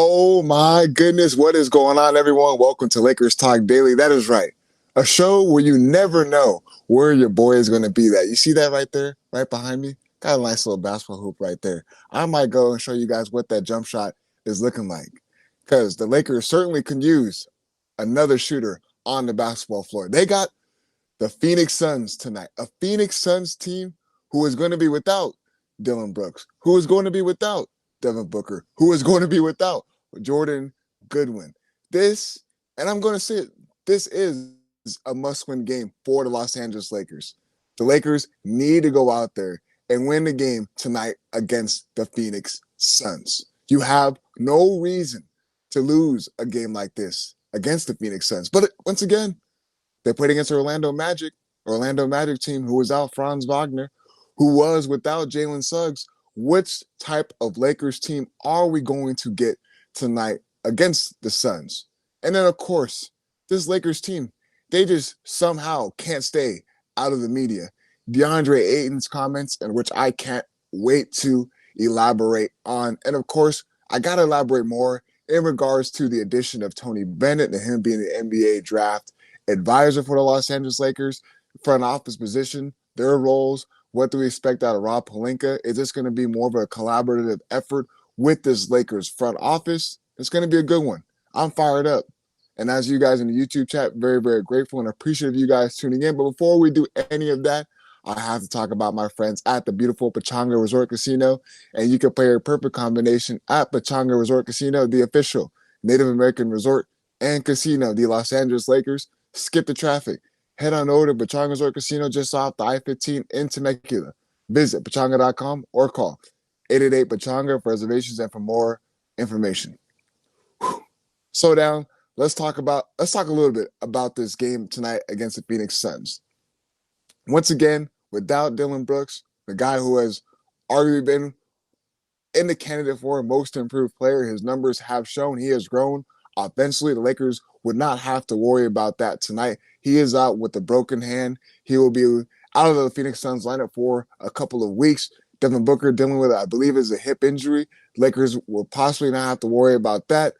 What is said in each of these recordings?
Oh my goodness, what is going on, everyone? Welcome to Lakers Talk Daily. That is right. A show where you never know where your boy is going to be at. You see that right there, right behind me? Got a nice little basketball hoop right there. I might go and show you guys what that jump shot is looking like because the Lakers certainly can use another shooter on the basketball floor. They got the Phoenix Suns tonight, a Phoenix Suns team who is going to be without Dylan Brooks, who is going to be without Devin Booker, who is going to be without Jordan Goodwin. This, and I'm going to say it, this is a must-win game for the Los Angeles Lakers. The Lakers need to go out there and win the game tonight against the Phoenix Suns. You have no reason to lose a game like this against the Phoenix Suns. But once again, they played against Orlando Magic team who was out Franz Wagner, who was without Jalen Suggs. Which type of Lakers team are we going to get tonight against the Suns? And then, of course, this Lakers team, they just somehow can't stay out of the media. DeAndre Ayton's comments, and which I can't wait to elaborate on. And of course, I got to elaborate more in regards to the addition of Tony Bennett and him being the NBA draft advisor for the Los Angeles Lakers, front office position, their roles. What do we expect out of Rob Pelinka? Is this going to be more of a collaborative effort with this Lakers front office? It's going to be a good one. I'm fired up. And as you guys in the YouTube chat, very, very grateful and appreciative of you guys tuning in. But before we do any of that, I have to talk about my friends at the beautiful Pechanga Resort Casino. And you can play a perfect combination at Pechanga Resort Casino, the official Native American resort and casino, the Los Angeles Lakers. Skip the traffic. Head on over to Pechanga Resort Casino just off the I-15 in Temecula. Visit pechanga.com or call 888-PECHANGA for reservations and for more information. Whew. So down, let's talk a little bit about this game tonight against the Phoenix Suns. Once again, without Dylan Brooks, the guy who has arguably been in the candidate for most improved player, his numbers have shown he has grown offensively. The Lakers would not have to worry about that tonight. He is out with a broken hand. He will be out of the Phoenix Suns lineup for a couple of weeks. Devin Booker dealing with, I believe, is a hip injury. Lakers will possibly not have to worry about that.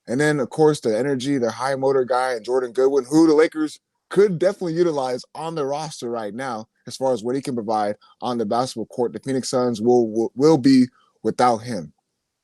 And then, of course, the energy, their high motor guy, and Jordan Goodwin, who the Lakers could definitely utilize on the roster right now as far as what he can provide on the basketball court. The Phoenix Suns will be without him.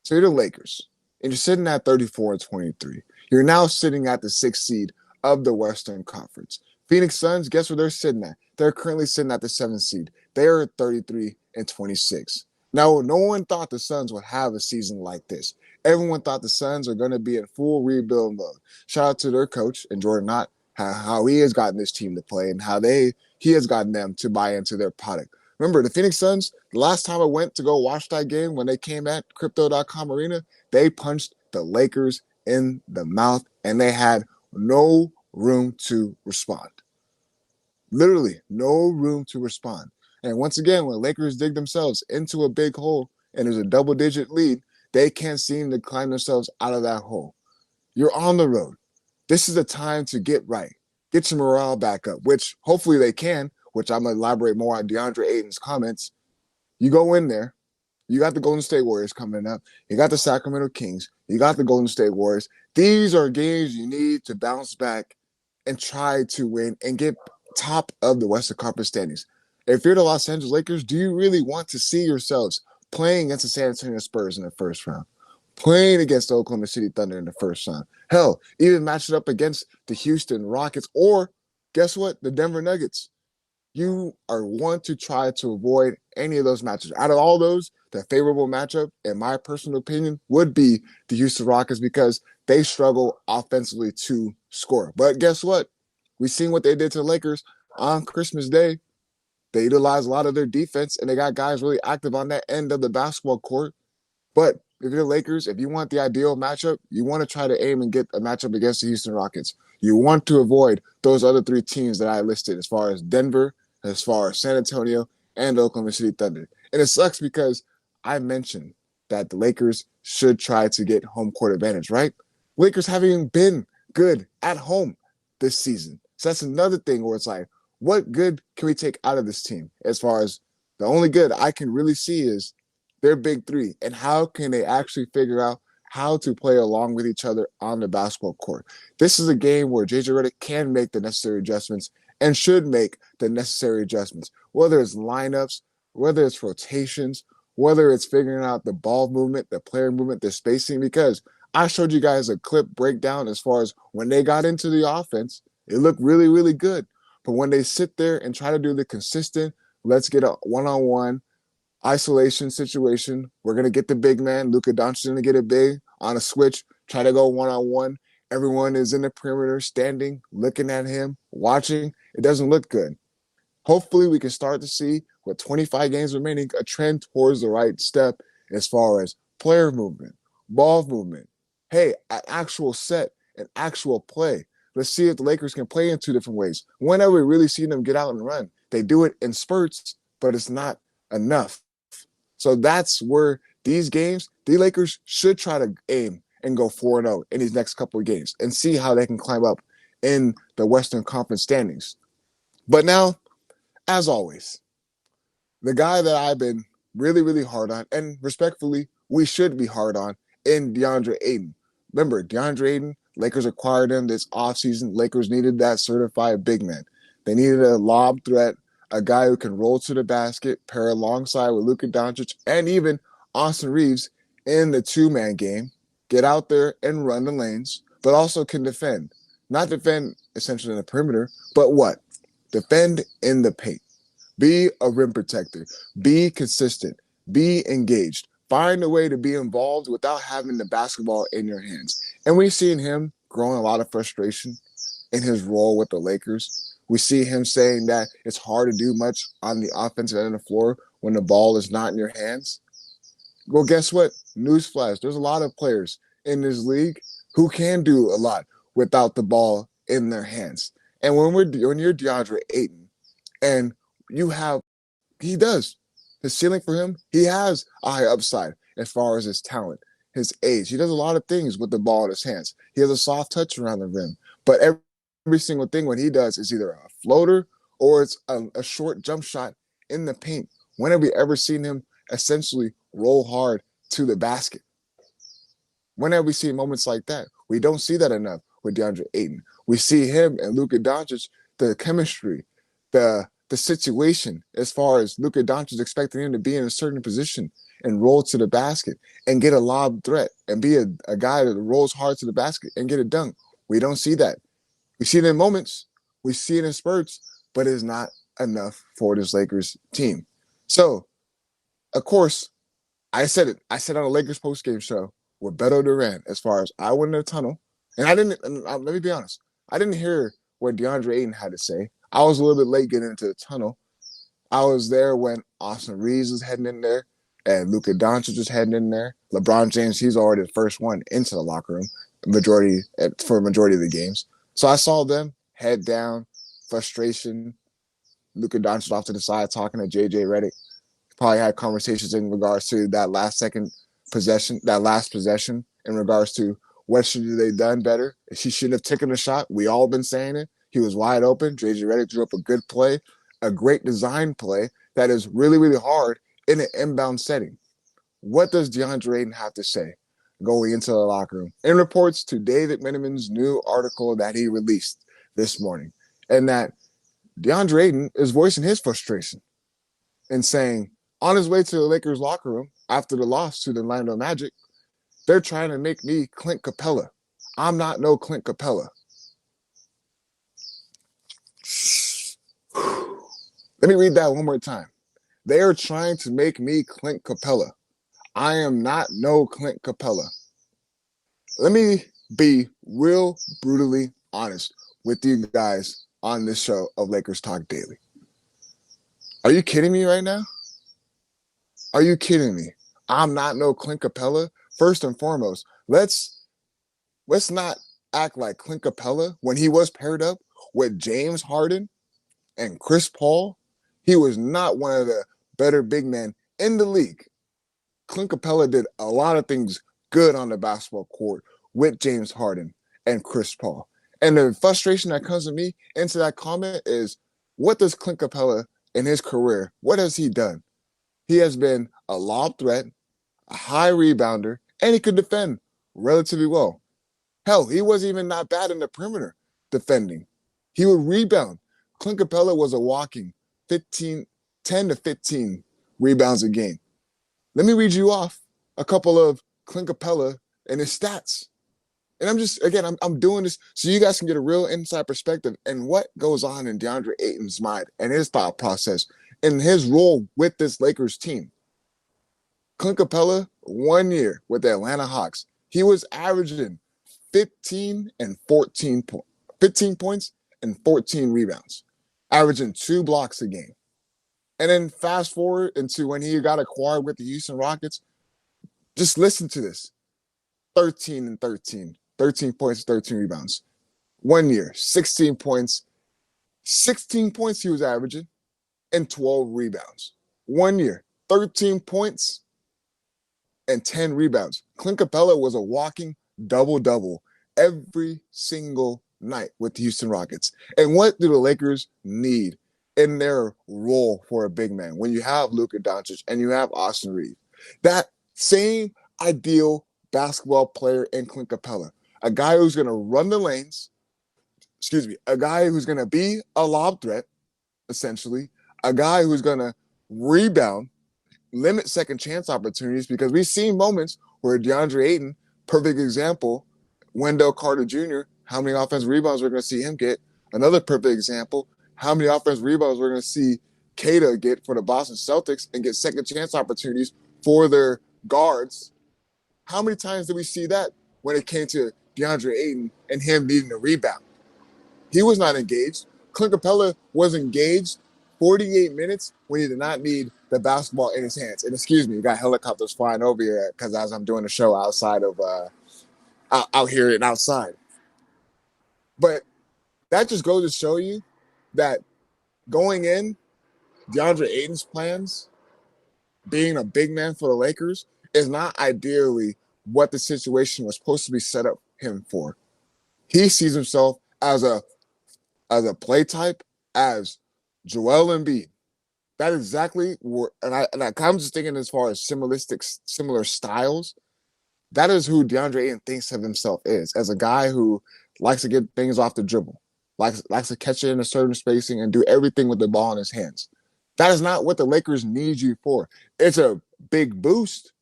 So you're the Lakers, and you're sitting at 34-23. You're now sitting at the 6th seed of the Western Conference. Phoenix Suns, guess where they're sitting at? They're currently sitting at the 7th seed. They are 33-26. Now, no one thought the Suns would have a season like this. Everyone thought the Suns are going to be in full rebuild mode. Shout out to their coach and Jordan Knott, how he has gotten this team to play and how he has gotten them to buy into their product. Remember, the Phoenix Suns, the last time I went to go watch that game when they came at Crypto.com Arena, they punched the Lakers in the mouth and they had no room to respond. Literally, no room to respond. And once again, when Lakers dig themselves into a big hole and there's a double-digit lead, they can't seem to climb themselves out of that hole. You're on the road. This is the time to get right. Get your morale back up, which hopefully they can, which I'm going to elaborate more on DeAndre Ayton's comments. You go in there. You got the Golden State Warriors coming up. You got the Sacramento Kings. You got the Golden State Warriors. These are games you need to bounce back and try to win and get top of the Western Conference standings. If you're the Los Angeles Lakers, do you really want to see yourselves playing against the San Antonio Spurs in the first round, playing against the Oklahoma City Thunder in the first round? Hell, even match it up against the Houston Rockets or, guess what, the Denver Nuggets. You want to try to avoid any of those matches. Out of all those, the favorable matchup, in my personal opinion, would be the Houston Rockets because they struggle offensively to score. But guess what? We've seen what they did to the Lakers on Christmas Day. They utilized a lot of their defense, and they got guys really active on that end of the basketball court. But if you're the Lakers, if you want the ideal matchup, you want to try to aim and get a matchup against the Houston Rockets. You want to avoid those other three teams that I listed as far as Denver, as far as San Antonio, and the Oklahoma City Thunder. And it sucks because I mentioned that the Lakers should try to get home court advantage, right? Lakers haven't even been good at home this season. So that's another thing where it's like, what good can we take out of this team? As far as the only good I can really see is their big three. And how can they actually figure out how to play along with each other on the basketball court. This is a game where JJ Redick can make the necessary adjustments and should make the necessary adjustments, whether it's lineups, whether it's rotations, whether it's figuring out the ball movement, the player movement, the spacing, because I showed you guys a clip breakdown as far as when they got into the offense, it looked really, really good. But when they sit there and try to do the consistent, let's get a one-on-one isolation situation, we're going to get the big man, Luka Doncic going to get a big on a switch, try to go one-on-one. Everyone is in the perimeter, standing, looking at him, watching. It doesn't look good. Hopefully, we can start to see, with 25 games remaining, a trend towards the right step as far as player movement, ball movement. Hey, an actual set, an actual play. Let's see if the Lakers can play in two different ways. When have we really seen them get out and run? They do it in spurts, but it's not enough. So that's where these games, the Lakers should try to aim and go 4-0 in these next couple of games and see how they can climb up in the Western Conference standings. But now, as always, the guy that I've been really, really hard on, and respectfully, we should be hard on, in DeAndre Ayton. Remember, DeAndre Ayton, Lakers acquired him this offseason. Lakers needed that certified big man. They needed a lob threat, a guy who can roll to the basket, pair alongside with Luka Doncic and even Austin Reeves in the two-man game, get out there and run the lanes, but also can defend. Not defend essentially in the perimeter, but what? Defend in the paint. Be a rim protector. Be consistent. Be engaged. Find a way to be involved without having the basketball in your hands. And we've seen him growing a lot of frustration in his role with the Lakers. We see him saying that it's hard to do much on the offensive end of the floor when the ball is not in your hands. Well, guess what? Newsflash, there's a lot of players in this league who can do a lot without the ball in their hands. And when you're DeAndre Ayton and he does. His ceiling for him, he has a high upside as far as his talent, his age. He does a lot of things with the ball in his hands. He has a soft touch around the rim. But every single thing what he does is either a floater or it's a short jump shot in the paint. When have we ever seen him essentially roll hard to the basket? When have we seen moments like that? We don't see that enough with DeAndre Ayton. We see him and Luka Doncic, the chemistry, the situation as far as Luka Doncic expecting him to be in a certain position and roll to the basket and get a lob threat and be a guy that rolls hard to the basket and get a dunk. We don't see that. We see it in moments. We see it in spurts, but it's not enough for this Lakers team. So, of course, I said it. I said on a Lakers postgame show with Beto Duran as far as I went in the tunnel. And let me be honest, I didn't hear what DeAndre Ayton had to say. I was a little bit late getting into the tunnel. I was there when Austin Reeves was heading in there and Luka Doncic was heading in there. LeBron James, he's already the first one into the locker room for a majority of the games. So I saw them head down, frustration. Luka Doncic off to the side talking to JJ Redick. Probably had conversations in regards to that last possession in regards to what should they done better. He shouldn't have taken the shot. We all been saying it. He was wide open. JJ Redick drew up a good play, a great design play that is really, really hard in an inbound setting. What does DeAndre Ayton have to say going into the locker room? In reports to David Miniman's new article that he released this morning, and that DeAndre Ayton is voicing his frustration and saying on his way to the Lakers locker room after the loss to the Orlando Magic, they're trying to make me Clint Capella. I'm not no Clint Capella. Let me read that one more time. They are trying to make me Clint Capella. I am not no Clint Capella. Let me be real brutally honest with you guys on this show of Lakers Talk Daily. Are you kidding me right now? Are you kidding me? I'm not no Clint Capella. First and foremost, let's not act like Clint Capella when he was paired up with James Harden and Chris Paul. He was not one of the better big men in the league. Clint Capella did a lot of things good on the basketball court with James Harden and Chris Paul. And the frustration that comes to me into that comment is, what does Clint Capella in his career, what has he done? He has been a lob threat, a high rebounder, and he could defend relatively well. Hell, he wasn't even not bad in the perimeter defending. He would rebound. Clint Capella was a walking 15, 10 to 15 rebounds a game. Let me read you off a couple of Clint Capella and his stats. And I'm doing this so you guys can get a real inside perspective and what goes on in DeAndre Ayton's mind and his thought process and his role with this Lakers team. Clint Capella, 1 year with the Atlanta Hawks, he was averaging 15 points and 14 rebounds, averaging 2 blocks a game. And then fast forward into when he got acquired with the Houston Rockets, just listen to this. 13 and 13, 13 points, 13 rebounds. 1 year, 16 points. 16 points he was averaging and 12 rebounds. 1 year, 13 points and 10 rebounds. Clint Capella was a walking double-double every single night with the Houston Rockets. And what do the Lakers need in their role for a big man when you have Luka Doncic and you have Austin Reeves? That same ideal basketball player in Clint Capella, a guy who's going to run the lanes, a guy who's going to be a lob threat, essentially, a guy who's going to rebound, limit second chance opportunities, because we've seen moments where DeAndre Ayton, perfect example, Wendell Carter Jr., how many offensive rebounds we're going to see him get. Another perfect example, how many offensive rebounds we're going to see Kata get for the Boston Celtics and get second chance opportunities for their guards. How many times did we see that when it came to DeAndre Ayton and him needing a rebound? He was not engaged. Clint Capella was engaged 48 minutes when he did not need the basketball in his hands. And excuse me, you got helicopters flying over here because as I'm doing a show outside of out here and outside. But that just goes to show you that going in, DeAndre Ayton's plans, being a big man for the Lakers, is not ideally what the situation was supposed to be set up him for. He sees himself as a play type, as Joel Embiid. That is exactly where, I'm just thinking as far as similar styles. That is who DeAndre Ayton thinks of himself as a guy who likes to get things off the dribble, likes to catch it in a certain spacing and do everything with the ball in his hands. That is not what the Lakers need you for. It's a big boost.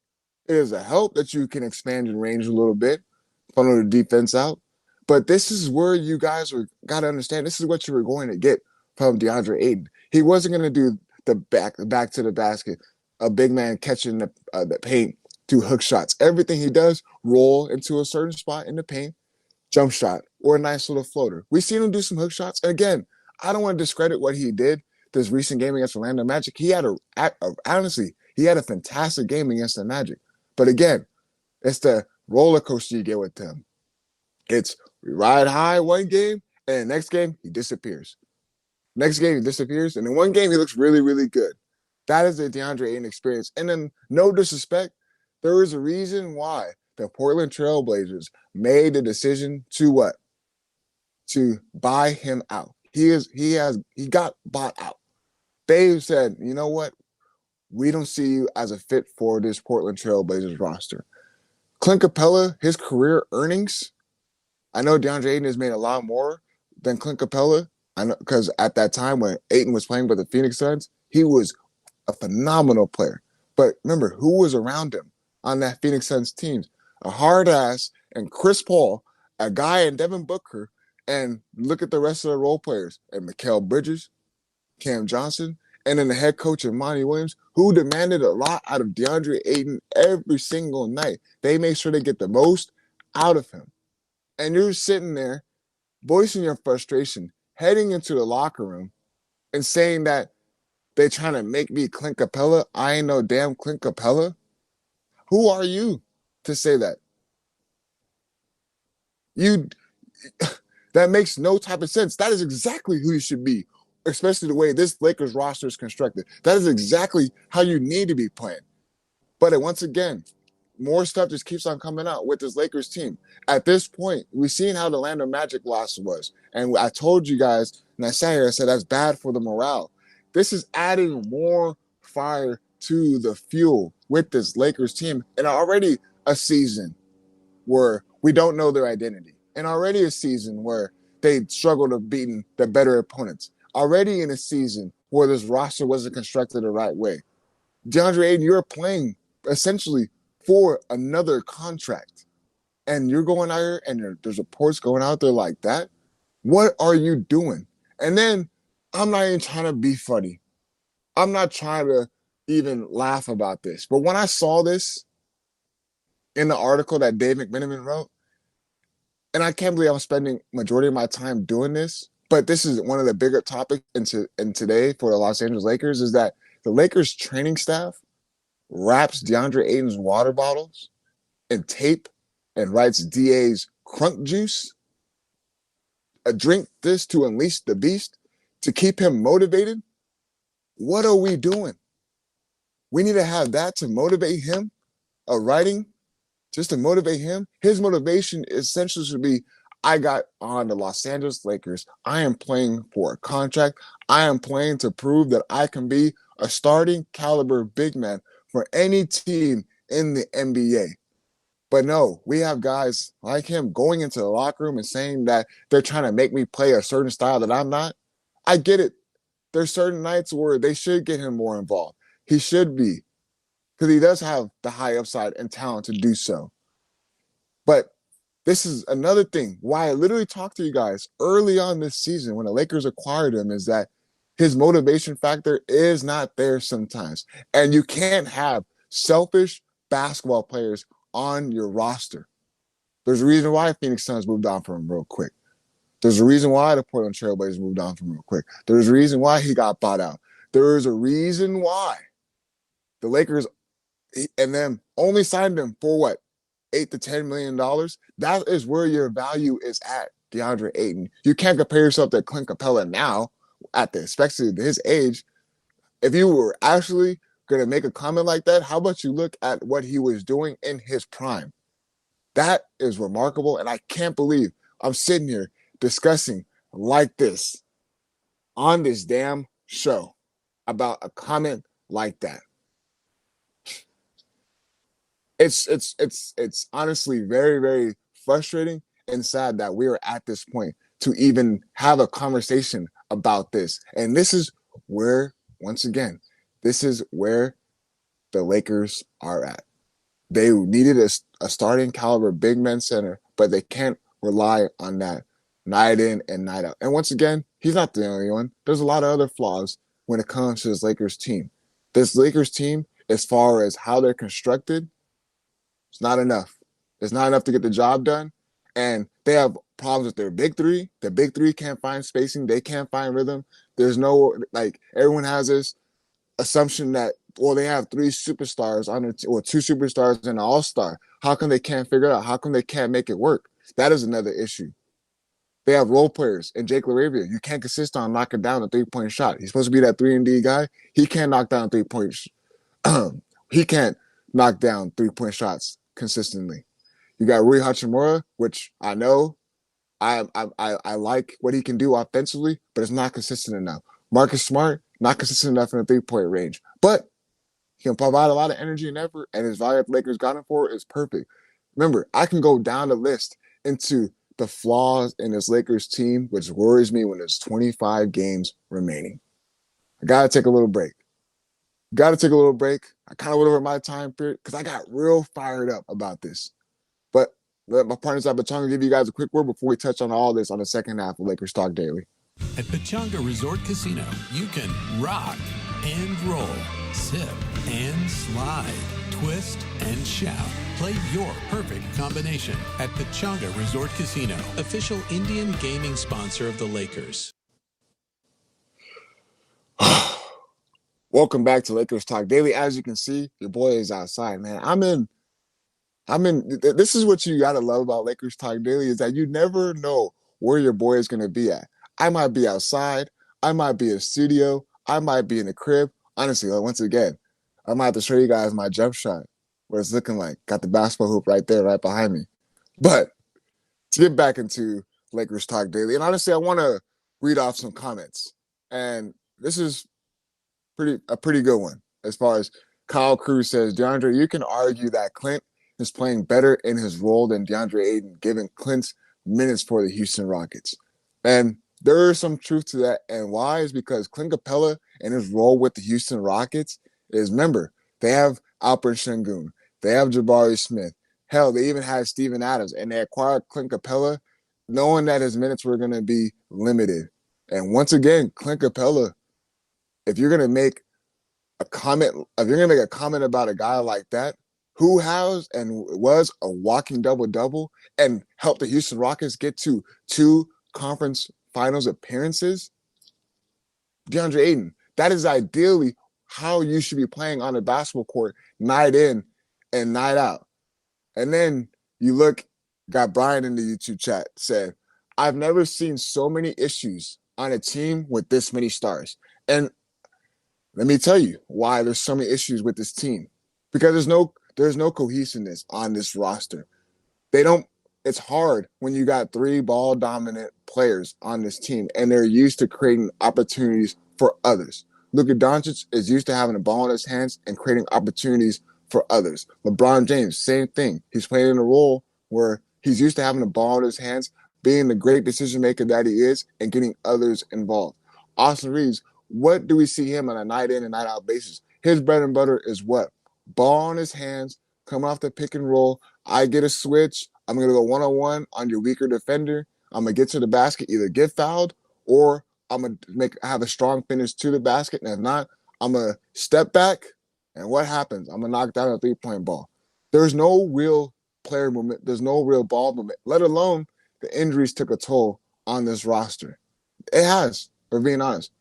It is a help that you can expand your range a little bit, funnel the defense out. But this is where you guys got to understand. This is what you were going to get from DeAndre Ayton. He wasn't going to do the back to the basket, a big man catching the paint, do hook shots. Everything he does, roll into a certain spot in the paint, jump shot, or a nice little floater. We've seen him do some hook shots. And again, I don't want to discredit what he did this recent game against Orlando Magic. He had honestly, he had a fantastic game against the Magic. But again, it's the roller coaster you get with him. It's we ride high one game, and the next game, he disappears. Next game, he disappears, and in one game, he looks really, really good. That is the DeAndre Ayton experience. And then, no disrespect, there is a reason why the Portland Trailblazers made the decision to what? To buy him out. He got bought out. They said, you know what? We don't see you as a fit for this Portland Trailblazers roster. Clint Capella, his career earnings, I know DeAndre Ayton has made a lot more than Clint Capella. I know because at that time when Ayton was playing with the Phoenix Suns, he was a phenomenal player. But remember, who was around him on that Phoenix Suns team? A hard ass and Chris Paul, a guy in Devin Booker, and look at the rest of the role players. And Mikal Bridges, Cam Johnson, and then the head coach of Monty Williams, who demanded a lot out of DeAndre Ayton every single night. They make sure they get the most out of him. And you're sitting there voicing your frustration, heading into the locker room and saying that they're trying to make me Clint Capella. I ain't no damn Clint Capella. Who are you to say that? That makes no type of sense. That is exactly who you should be, especially the way this Lakers roster is constructed. That is exactly how you need to be playing. But once again, more stuff just keeps on coming out with this Lakers team. At this point, we've seen how the Orlando Magic loss was. And I told you guys, and I sat here, I said that's bad for the morale. This is adding more fire to the fuel with this Lakers team in already a season where we don't know their identity, and already a season where they struggled to beating the better opponents. Already in a season where this roster wasn't constructed the right way. DeAndre Ayton, you're playing essentially for another contract, and you're going out here and there's reports going out there like that. What are you doing? And then I'm not even trying to be funny. I'm not trying to even laugh about this. But when I saw this in the article that Dave McMenamin wrote, and I can't believe I'm spending majority of my time doing this, but this is one of the bigger topics in today for the Los Angeles Lakers, is that the Lakers training staff wraps DeAndre Ayton's water bottles in tape and writes DA's crunk juice. A drink this to unleash the beast, to keep him motivated. What are we doing? We need to have that to motivate him, a writing just to motivate him. His motivation essentially should be, I got on the Los Angeles Lakers. I am playing for a contract. I am playing to prove that I can be a starting caliber big man for any team in the NBA. But no, we have guys like him going into the locker room and saying that they're trying to make me play a certain style that I'm not. I get it. There's certain nights where they should get him more involved. He should be, because he does have the high upside and talent to do so. But this is another thing why I literally talked to you guys early on this season when the Lakers acquired him, is that his motivation factor is not there sometimes. And you can't have selfish basketball players on your roster. There's a reason why Phoenix Suns moved on from him real quick. There's a reason why the Portland Trailblazers moved on from him real quick. There's a reason why he got bought out. There is a reason why the Lakers and them only signed him for what? $8 to $10 million. That is where your value is at, DeAndre Ayton. You can't compare yourself to Clint Capella now, especially at his age. If you were actually going to make a comment like that, how about you look at what he was doing in his prime? That is remarkable, and I can't believe I'm sitting here discussing like this on this damn show about a comment like that. It's honestly very, very frustrating and sad that we are at this point to even have a conversation about this. And this is where, once again, this is where the Lakers are at. They needed a starting caliber big men center, but they can't rely on that night in and night out. And once again, he's not the only one. There's a lot of other flaws when it comes to this Lakers team. This Lakers team, as far as how they're constructed, it's not enough. It's not enough to get the job done. And they have problems with their big three. The big three can't find spacing. They can't find rhythm. There's no, everyone has this assumption that, well, they have three superstars on their or two superstars and an all-star. How come they can't figure it out? How come they can't make it work? That is another issue. They have role players. And Jake LaRavia, you can't consist on knocking down a three-point shot. He's supposed to be that 3-and-D guy. He can't knock down three-point he can't knock down three-point shots consistently. You got Rui Hachimura, which I know I like what he can do offensively, but it's not consistent enough. Marcus Smart, not consistent enough in the three-point range. But he can provide a lot of energy and effort, and his value at the Lakers got him for is perfect. Remember, I can go down the list into the flaws in this Lakers team, which worries me when there's 25 games remaining. I got to take a little break. I kind of went over my time period because I got real fired up about this. But let my partners at Pachanga give you guys a quick word before we touch on all this on the second half of Lakers Talk Daily. At Pachanga Resort Casino, you can rock and roll, sip and slide, twist and shout. Play your perfect combination at Pachanga Resort Casino, official Indian gaming sponsor of the Lakers. Welcome back to Lakers Talk Daily. As you can see, your boy is outside, man. This is what you got to love about Lakers Talk Daily, is that you never know where your boy is going to be at. I might be outside. I might be in a studio. I might be in a crib. Honestly, once again, I might have to show you guys my jump shot, what it's looking like. Got the basketball hoop right there, right behind me. But to get back into Lakers Talk Daily, and honestly, I want to read off some comments. And this is a pretty good one. As far as Kyle Cruz says, DeAndre, you can argue that Clint is playing better in his role than DeAndre Ayton, giving Clint minutes for the Houston Rockets. And there is some truth to that. And why is because Clint Capella and his role with the Houston Rockets is, remember, they have Alperen Sengun, they have Jabari Smith. Hell, they even had Steven Adams, and they acquired Clint Capella knowing that his minutes were going to be limited. And once again, Clint Capella, if you're going to make a comment, if you're going to make a comment about a guy like that, who has and was a walking double-double and helped the Houston Rockets get to 2 conference finals appearances, DeAndre Ayton. That is ideally how you should be playing on a basketball court night in and night out. And then you look, got Brian in the YouTube chat, said, I've never seen so many issues on a team with this many stars. And let me tell you why there's so many issues with this team. Because there's no cohesiveness on this roster. It's hard when you got 3 ball dominant players on this team and they're used to creating opportunities for others. Luka Doncic is used to having the ball in his hands and creating opportunities for others. LeBron James, same thing. He's playing in a role where he's used to having the ball in his hands, being the great decision maker that he is, and getting others involved. Austin Reeves, what do we see him on a night in and night out basis? His bread and butter is what? Ball in his hands, come off the pick and roll. I get a switch. I'm going to go one-on-one on your weaker defender. I'm going to get to the basket, either get fouled or I'm going to have a strong finish to the basket. And if not, I'm going to step back. And what happens? I'm going to knock down a 3-point ball. There's no real player movement. There's no real ball movement, let alone the injuries took a toll on this roster. It has, for being honest.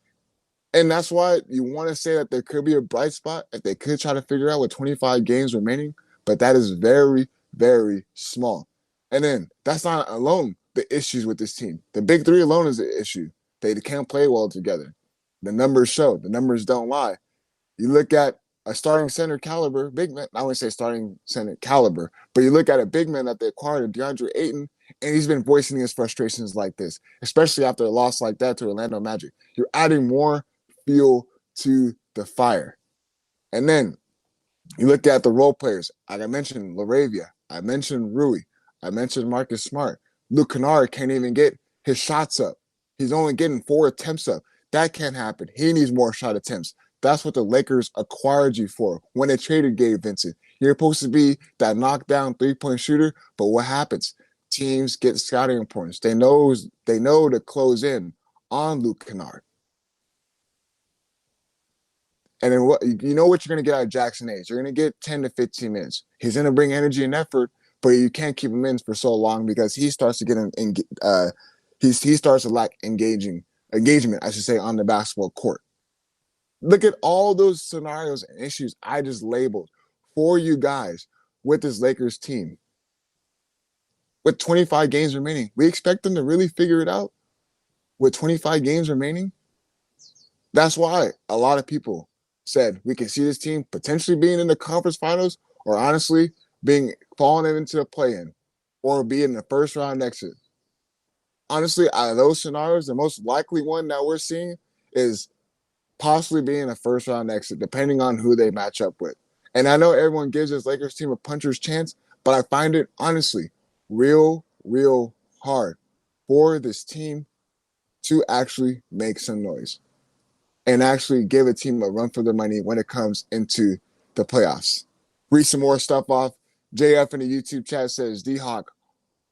And that's why you want to say that there could be a bright spot if they could try to figure out with 25 games remaining, but that is very, very small. And then that's not alone the issues with this team. The big 3 alone is the issue. They can't play well together. The numbers show. The numbers don't lie. You look at a starting center caliber big man. I wouldn't say starting center caliber, but you look at a big man that they acquired, DeAndre Ayton, and he's been voicing his frustrations like this, especially after a loss like that to Orlando Magic. You're adding more fuel to the fire. And then you look at the role players. Like I mentioned Laravia. I mentioned Rui. I mentioned Marcus Smart. Luke Kennard can't even get his shots up. He's only getting 4 attempts up. That can't happen. He needs more shot attempts. That's what the Lakers acquired you for when they traded Gabe Vincent. You're supposed to be that knockdown 3-point shooter, but what happens? Teams get scouting reports. They know to close in on Luke Kennard. And then what you're going to get out of Jackson Hayes. You're going to get 10 to 15 minutes. He's going to bring energy and effort, but you can't keep him in for so long because he starts to get he starts to lack engagement, I should say, on the basketball court. Look at all those scenarios and issues I just labeled for you guys with this Lakers team. With 25 games remaining, we expect them to really figure it out with 25 games remaining. That's why a lot of people said we can see this team potentially being in the conference finals or honestly falling into the play-in or be in the first round exit. Honestly, out of those scenarios, the most likely one that we're seeing is possibly being a first round exit, depending on who they match up with. And I know everyone gives this Lakers team a puncher's chance, but I find it honestly real hard for this team to actually make some noise and actually give a team a run for their money when it comes into the playoffs. Read some more stuff off. JF in the YouTube chat says, D-Hawk,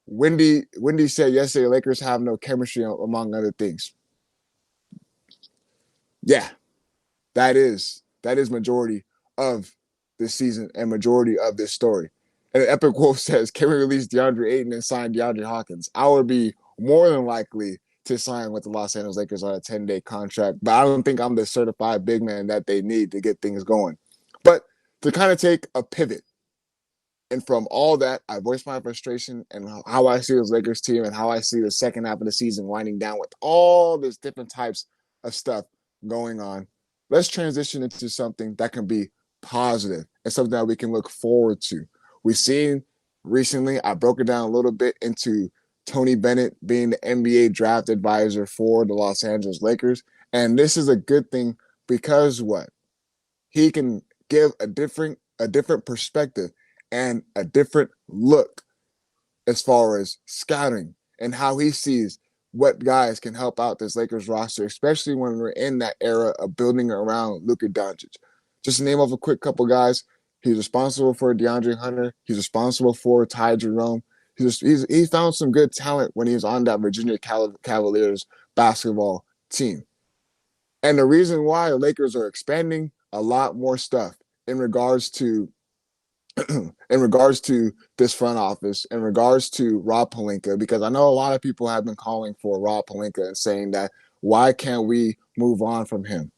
Wendy said yesterday Lakers have no chemistry among other things. Yeah, that is majority of this season and majority of this story. And Epic Wolf says, can we release DeAndre Ayton and sign DeAndre Hawkins? I would be more than likely to sign with the Los Angeles Lakers on a 10-day contract, but I don't think I'm the certified big man that they need to get things going. But to kind of take a pivot, and from all that, I voiced my frustration and how I see this Lakers team and how I see the second half of the season winding down with all these different types of stuff going on. Let's transition into something that can be positive and something that we can look forward to. We've seen recently, I broke it down a little bit into Tony Bennett being the NBA draft advisor for the Los Angeles Lakers. And this is a good thing because what? He can give a different perspective and a different look as far as scouting and how he sees what guys can help out this Lakers roster, especially when we're in that era of building around Luka Doncic. Just to name off a quick couple guys, he's responsible for DeAndre Hunter. He's responsible for Ty Jerome. He found some good talent when he was on that Virginia Cavaliers basketball team. And the reason why the Lakers are expanding a lot more stuff in regards to in regards to this front office, in regards to Rob Pelinka, because I know a lot of people have been calling for Rob Pelinka and saying that why can't we move on from him?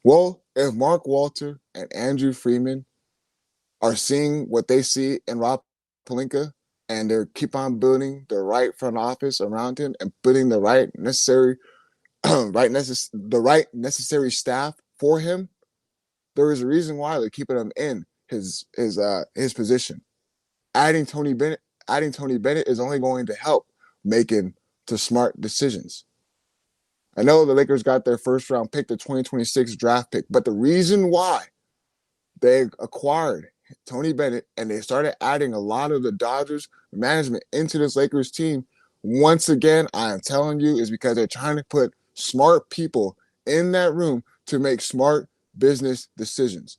Well, if Mark Walter and Andrew Freeman are seeing what they see in Rob Pelinka and they keep on building the right front office around him and putting the right necessary necessary staff for him, there is a reason why they're keeping him in his position. Adding Tony Bennett is only going to help making the smart decisions. I know the Lakers got their first round pick, the 2026 draft pick, but the reason why they acquired Tony Bennett and they started adding a lot of the Dodgers management into this Lakers team, once again, I am telling you, is because they're trying to put smart people in that room to make smart business decisions.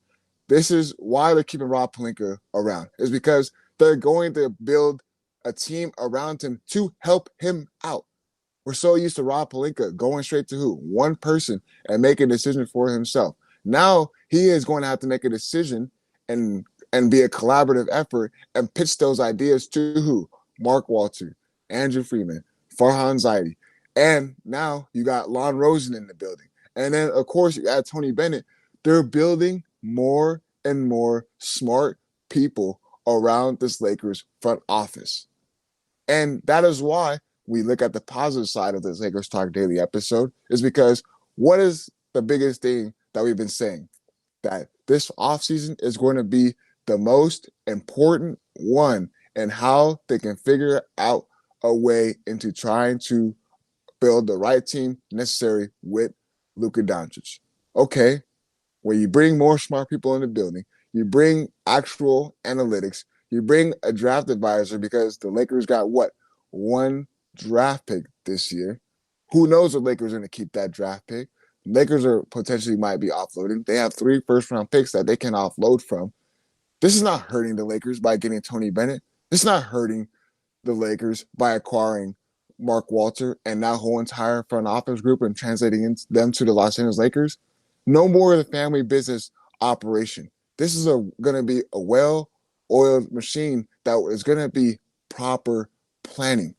This is why they're keeping Rob Pelinka around, is because they're going to build a team around him to help him out. We're so used to Rob Pelinka going straight to who? One person and make a decision for himself. Now he is going to have to make a decision and be a collaborative effort and pitch those ideas to who? Mark Walter, Andrew Freeman, Farhan Zaidi. And now you got Lon Rosen in the building. And then, of course, you add Tony Bennett. They're building more and more smart people around this Lakers front office. And that is why we look at the positive side of this Lakers Talk Daily episode, is because what is the biggest thing that we've been saying? That this offseason is going to be the most important one and how they can figure out a way into trying to build the right team necessary with Luka Doncic. Okay, when you bring more smart people in the building, you bring actual analytics, you bring a draft advisor, because the Lakers got what? One draft pick this year. Who knows the Lakers are going to keep that draft pick? Lakers are potentially might be offloading. They have 3 first-round picks that they can offload from. This is not hurting the Lakers by getting Tony Bennett. This is not hurting the Lakers by acquiring Mark Walter and that whole entire front office group and translating them to the Los Angeles Lakers. No more of the family business operation. This is going to be a well-oiled machine that is going to be proper planning.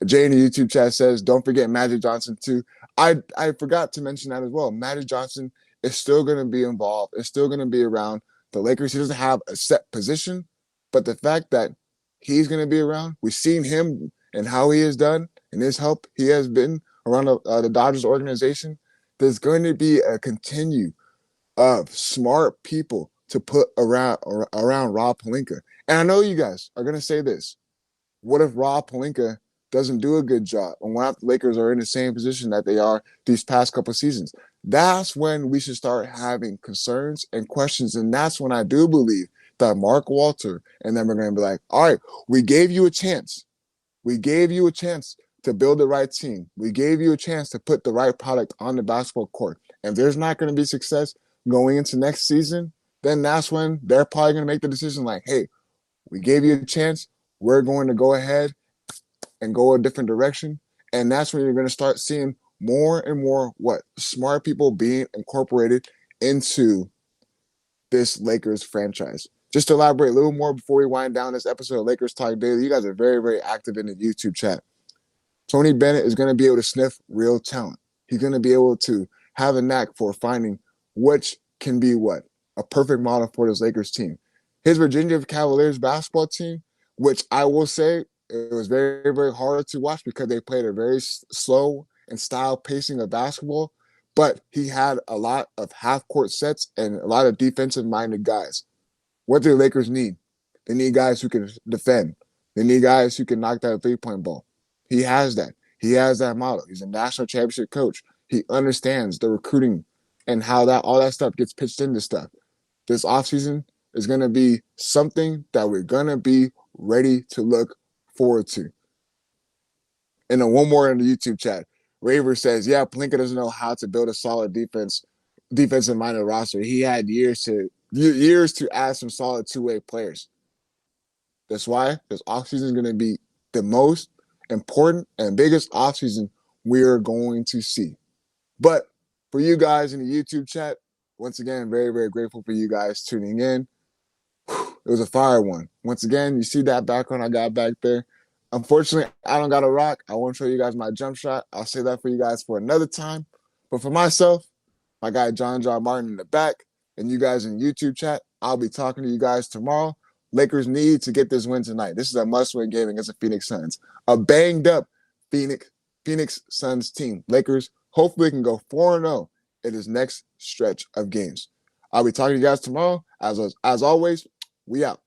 Jay in the YouTube chat says, don't forget Magic Johnson too. I forgot to mention that as well. Magic Johnson is still going to be involved. It's still going to be around the Lakers. He doesn't have a set position, but the fact that he's going to be around, we've seen him and how he has done and his help he has been around the Dodgers organization. There's going to be a continue of smart people to put around Rob Pelinka. And I know you guys are going to say this. What if Rob Pelinka doesn't do a good job and what if the Lakers are in the same position that they are these past couple of seasons? That's when we should start having concerns and questions. And that's when I do believe that Mark Walter and them are going to be like, all right, we gave you a chance. We gave you a chance to build the right team. We gave you a chance to put the right product on the basketball court. And if there's not going to be success going into next season, then that's when they're probably going to make the decision like, hey, we gave you a chance. We're going to go ahead and go a different direction. And that's when you're going to start seeing more and more smart people being incorporated into this Lakers franchise. Just to elaborate a little more before we wind down this episode of Lakers Talk Daily, you guys are very, very active in the YouTube chat. Tony Bennett is going to be able to sniff real talent. He's going to be able to have a knack for finding which can be a perfect model for this Lakers team. His Virginia Cavaliers basketball team, which I will say it was very, very hard to watch because they played a very slow and style pacing of basketball, but he had a lot of half-court sets and a lot of defensive-minded guys. What do the Lakers need? They need guys who can defend. They need guys who can knock down a three-point ball. He has that. He has that model. He's a national championship coach. He understands the recruiting and how all that stuff gets pitched into stuff. This offseason is going to be something that we're going to be ready to look forward to. And then one more in the YouTube chat. Raver says, yeah, Pelinka doesn't know how to build a solid defensive minded roster. He had years to add some solid two-way players. That's why this offseason is going to be the most important and biggest offseason we're going to see. But for you guys in the YouTube chat, once again, very, very grateful for you guys tuning in. It was a fire one. Once again, you see that background I got back there. Unfortunately, I don't got a rock. I won't show you guys my jump shot. I'll save that for you guys for another time. But for myself, my guy John Martin in the back, and you guys in YouTube chat, I'll be talking to you guys tomorrow. Lakers need to get this win tonight. This is a must-win game against the Phoenix Suns. A banged-up Phoenix Suns team. Lakers hopefully can go 4-0 in this next stretch of games. I'll be talking to you guys tomorrow. As always, we out.